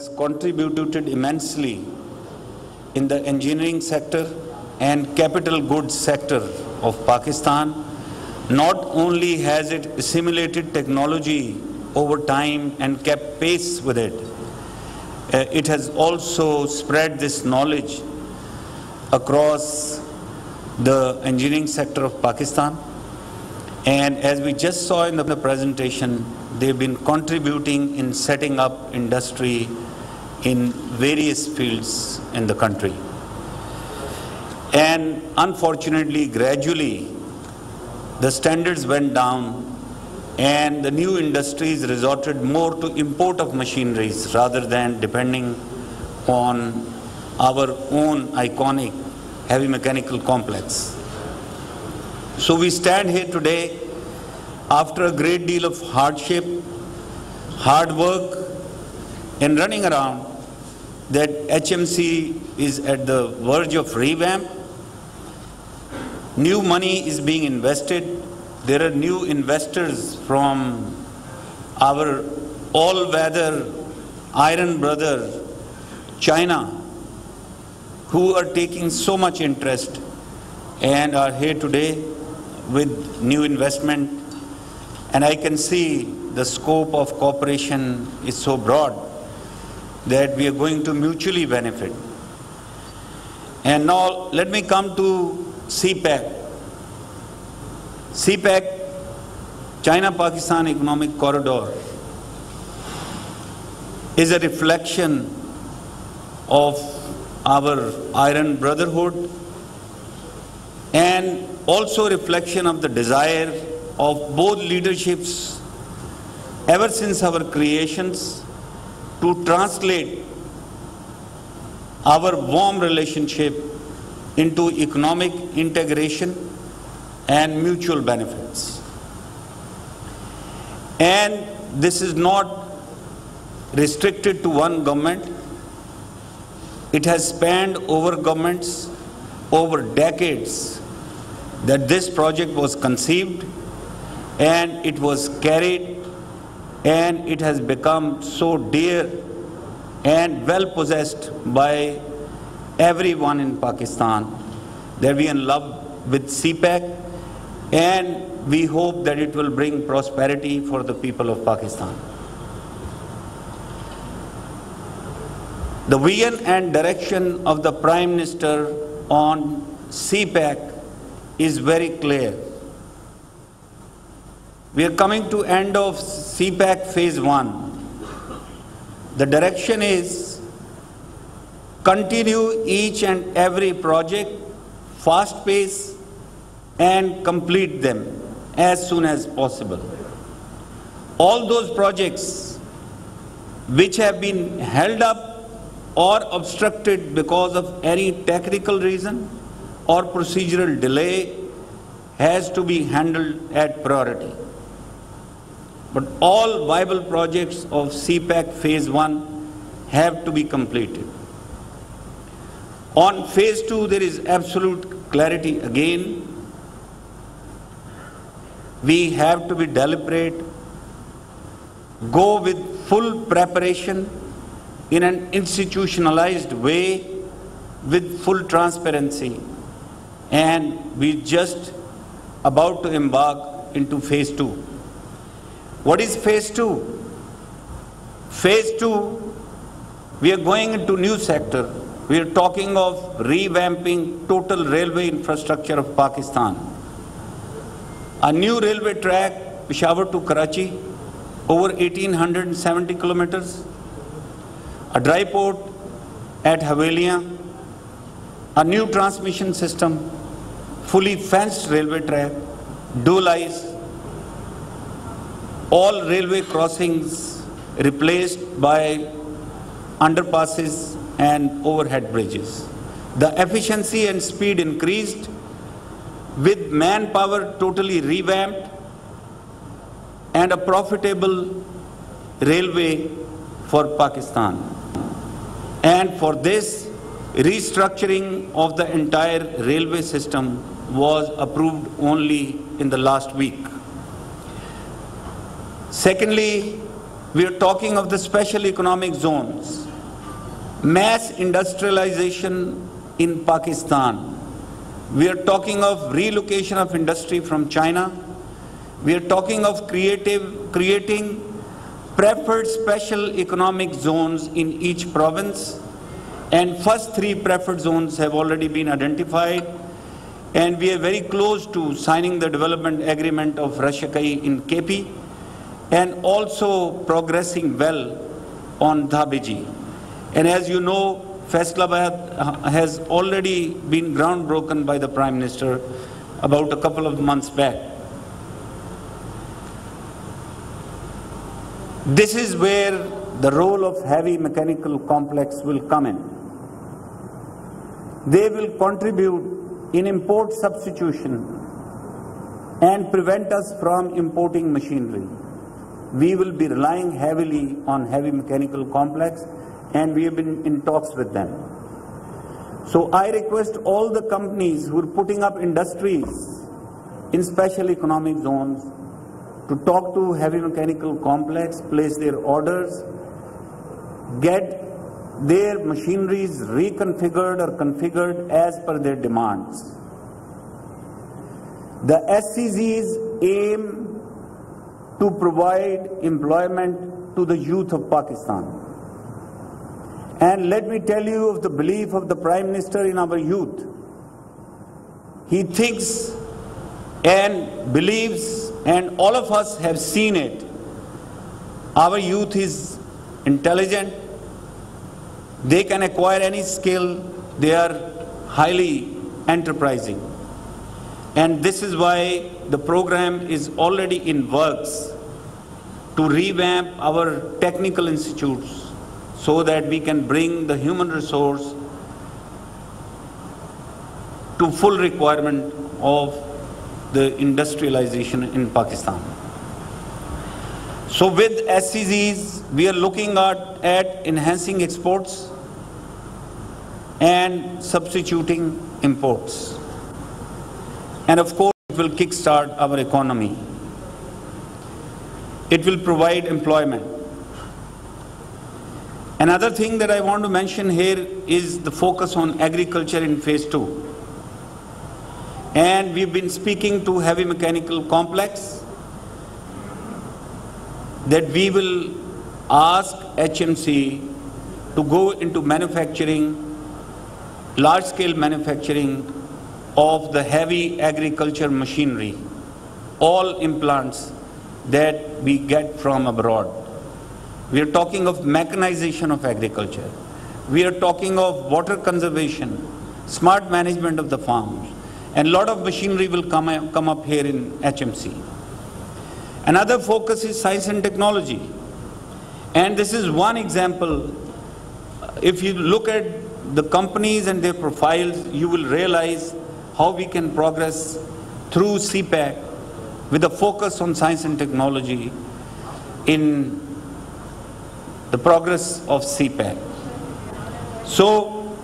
has contributed immensely in the engineering sector and capital goods sector of Pakistan. Not only has it assimilated technology over time and kept pace with it, it has also spread this knowledge across the engineering sector of Pakistan. And as we just saw in the presentation, they've been contributing in setting up industry in various fields in the country. And unfortunately, gradually, the standards went down and the new industries resorted more to import of machineries rather than depending on our own iconic heavy mechanical complex. So we stand here today after a great deal of hardship, hard work, and running around, that HMC is at the verge of revamp. New money is being invested. There are new investors from our all-weather iron brother, China, who are taking so much interest and are here today with new investment. And I can see the scope of cooperation is so broad that we are going to mutually benefit. And now let me come to CPEC. CPEC, China-Pakistan Economic Corridor, is a reflection of our iron brotherhood and also a reflection of the desire of both leaderships ever since our creations to translate our warm relationship into economic integration and mutual benefits. And this is not restricted to one government. It has spanned over governments, over decades, that this project was conceived and it was carried, and it has become so dear and well possessed by everyone in Pakistan that we are in love with CPEC, and we hope that it will bring prosperity for the people of Pakistan. The vision and direction of the Prime Minister on CPEC is very clear. We are coming to end of CPEC phase 1. The direction is continue each and every project, fast pace, and complete them as soon as possible. All those projects which have been held up or obstructed because of any technical reason or procedural delay has to be handled at priority. But all viable projects of CPEC phase 1 have to be completed. On phase 2, there is absolute clarity again. We have to be deliberate, go with full preparation in an institutionalized way with full transparency, and we just about to embark into phase 2. What is phase 2? Phase 2, we are going into new sector. We are talking of revamping total railway infrastructure of Pakistan. A new railway track, Peshawar to Karachi, over 1870 kilometers. A dry port at Havelian. A new transmission system, fully fenced railway track, dual eyes, all railway crossings replaced by underpasses and overhead bridges. The efficiency and speed increased with manpower totally revamped and a profitable railway for Pakistan. And for this, restructuring of the entire railway system was approved only in the last week. Secondly, we are talking of the special economic zones. mass industrialization in Pakistan. We are talking of relocation of industry from China. We are talking of creating preferred special economic zones in each province. And first 3 preferred zones have already been identified. And we are very close to signing the development agreement of Rashakai in KP, and also progressing well on Dhabiji. And as you know, Faisalabad has already been groundbroken by the Prime Minister about a couple of months back. This is where the role of heavy mechanical complex will come in. They will contribute in import substitution and prevent us from importing machinery. We will be relying heavily on heavy mechanical complex, and we have been in talks with them. So I request all the companies who are putting up industries in special economic zones to talk to heavy mechanical complex, place their orders, get their machineries reconfigured or configured as per their demands. The SCZs aim to provide employment to the youth of Pakistan. And let me tell you of the belief of the Prime Minister in our youth. He thinks and believes, and all of us have seen it, our youth is intelligent. They can acquire any skill. They are highly enterprising. And this is why the program is already in works to revamp our technical institutes so that we can bring the human resource to full requirement of the industrialization in Pakistan. So with SCZs, we are looking at enhancing exports and substituting imports. And of course, it will kickstart our economy. It will provide employment. Another thing that I want to mention here is the focus on agriculture in phase 2. And we've been speaking to heavy mechanical complex that we will ask HMC to go into manufacturing, large-scale manufacturing of the heavy agriculture machinery, all implants that we get from abroad. We are talking of mechanization of agriculture. We are talking of water conservation, smart management of the farms, and a lot of machinery will come up here in HMC. Another focus is science and technology. And this is one example. If you look at the companies and their profiles, you will realize how we can progress through CPEC with a focus on science and technology in the progress of CPEC. So,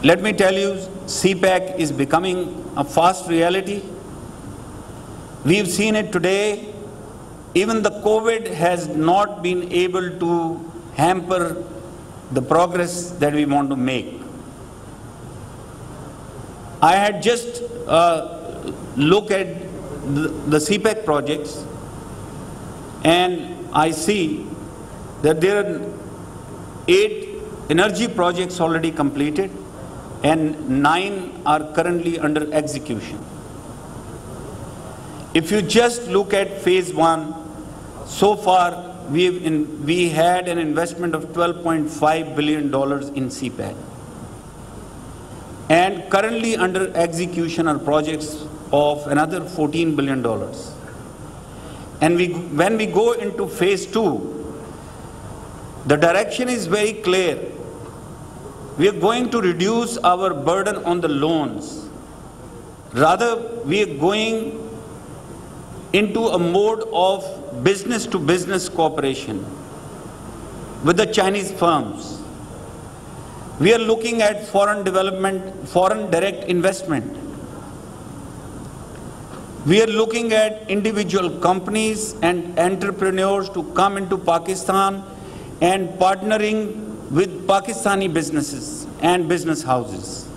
let me tell you, CPEC is becoming a fast reality. We've seen it today. Even the COVID has not been able to hamper the progress that we want to make. I had just looked at the CPEC projects, and I see that there are 8 energy projects already completed and 9 are currently under execution. If you just look at phase 1, so far we had an investment of $12.5 billion in CPEC. And currently under execution are projects of another $14 billion. And when we go into phase 2, the direction is very clear. We are going to reduce our burden on the loans. Rather, we are going into a mode of business-to-business cooperation with the Chinese firms. We are looking at foreign development, foreign direct investment. We are looking at individual companies and entrepreneurs to come into Pakistan and partnering with Pakistani businesses and business houses.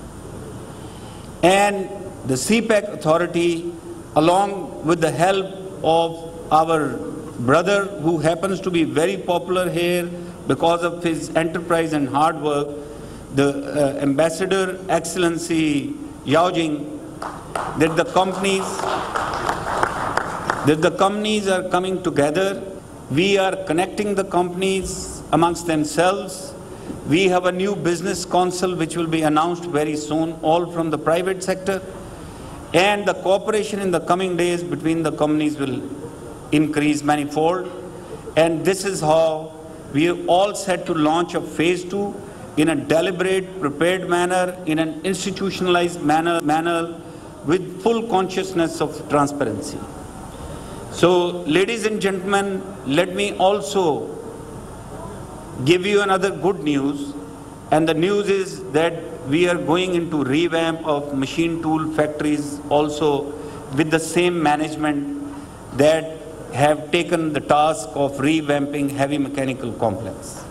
And the CPEC authority, along with the help of our brother, who happens to be very popular here because of his enterprise and hard work, the Ambassador Excellency Yao Jing, that the companies are coming together. We are connecting the companies amongst themselves. We have a new business council which will be announced very soon, all from the private sector. And the cooperation in the coming days between the companies will increase manifold. And this is how we are all set to launch a phase 2 in a deliberate, prepared manner, in an institutionalized manner with full consciousness of transparency. So, ladies and gentlemen, let me also give you another good news. And the news is that we are going into revamp of machine tool factories also with the same management that have taken the task of revamping heavy mechanical complex.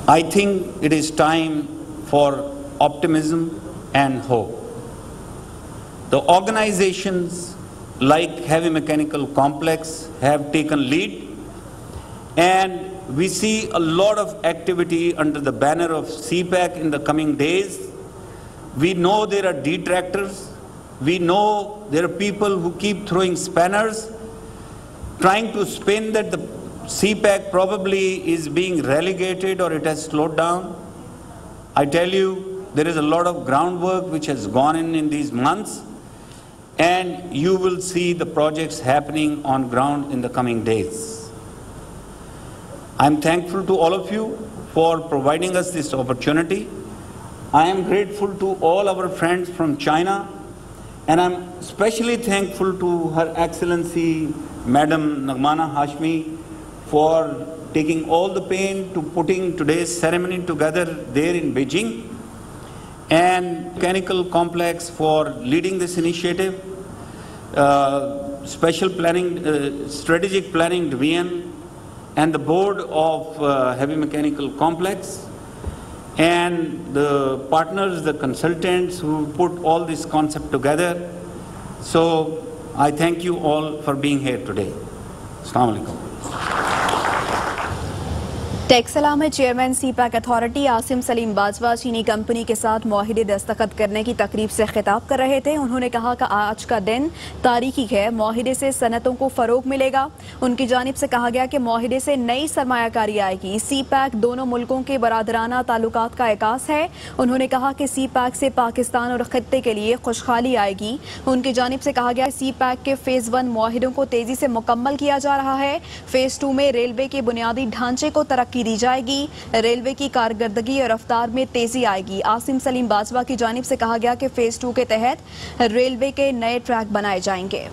I think it is time for optimism and hope. The organizations like Heavy Mechanical Complex have taken lead, and we see a lot of activity under the banner of CPEC in the coming days. We know there are detractors. We know there are people who keep throwing spanners, trying to spin that the CPEC probably is being relegated or it has slowed down. I tell you, there is a lot of groundwork which has gone in these months, and you will see the projects happening on ground in the coming days. I'm thankful to all of you for providing us this opportunity. I am grateful to all our friends from China, and I'm especially thankful to Her Excellency Madam Nagmana Hashmi for taking all the pain to putting today's ceremony together there in Beijing, and Mechanical Complex for leading this initiative, Special Planning, Strategic Planning Division, and the board of Heavy Mechanical Complex, and the partners, the consultants who put all this concept together. So I thank you all for being here today. Assalamu alaikum. Taxila में chairman CPEC authority Asim Salim Bajwa चीनी company के साथ मुआहिदे दस्तखत करने की तकरीब से खिताब कर रहे थे। उन्होंने कहा कि आज का दिन तारीखी है, मुआहिदे से सनतों को फ़रोग मिलेगा। उनकी जानिब से कहा गया कि मुआहिदे से नई सरमायाकारी आएगी। सीपैक दोनों मुल्कों के बरादराना ताल्लुकात का एकास है। उन्होंने कहा कि सीपैक से पाकिस्तान और ख़ित्ते के लिए खुशहाली आएगी। उनकी जानिब से कहा गया सीपैक के फ़ेज़ 1 मुआहिदों को तेज़ी से मुकम्मल किया जा रहा है। फ़ेज़ 2 में रेलवे के बुनियादी ढांचे को तरक्की दी जाएगी। रेलवे की कारकर्दगी और रफ्तार में तेजी आएगी। आसिम सलीम बाजवा की जानिब से कहा गया कि फेज 2 के तहत रेलवे के नए ट्रैक बनाए जाएंगे।